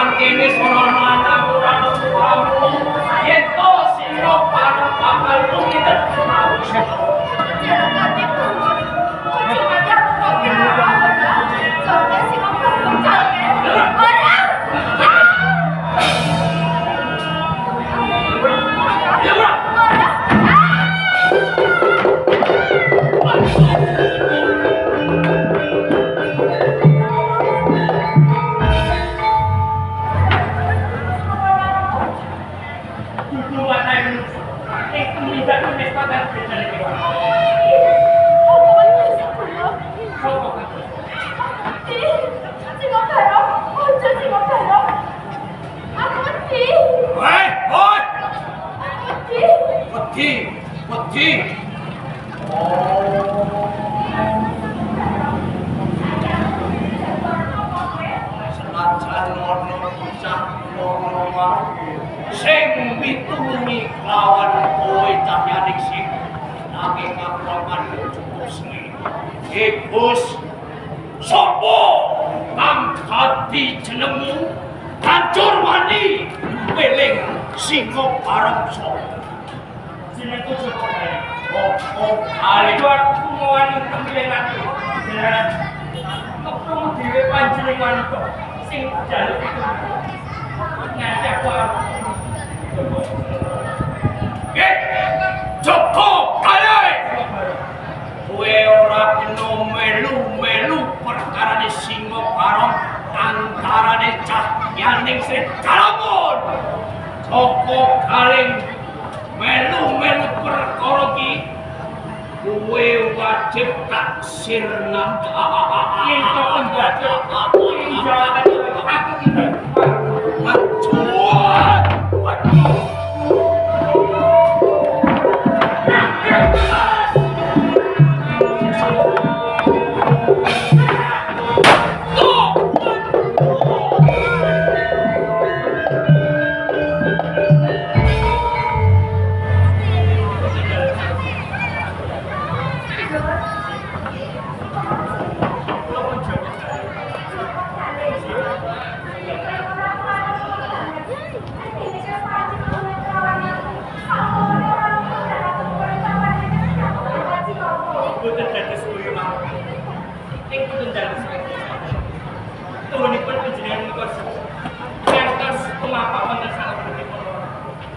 mangkene sono anak ora kamu yen to sira para bakal pinter sing pitulungi lawan kowe cahyaning sing nanging kaprokan cukup seni Gus sapa kang dadi jenengmu hancur wani weling singa parangsa jenengku sapa kae oh ali aku mau tembelan jenengan kok dhewe panjenengan kok sing jaluk itu nganti aku Joko kali kowe ora kena melu-melu perkarane singa barong antarane cahyaning sedalamun Joko kaling melu-melu perkara iki kowe wajib tak sirna itu penjajah aku tidak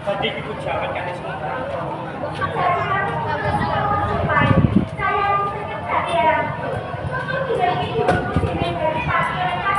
Tadi ibu jangan kan sementara. Saya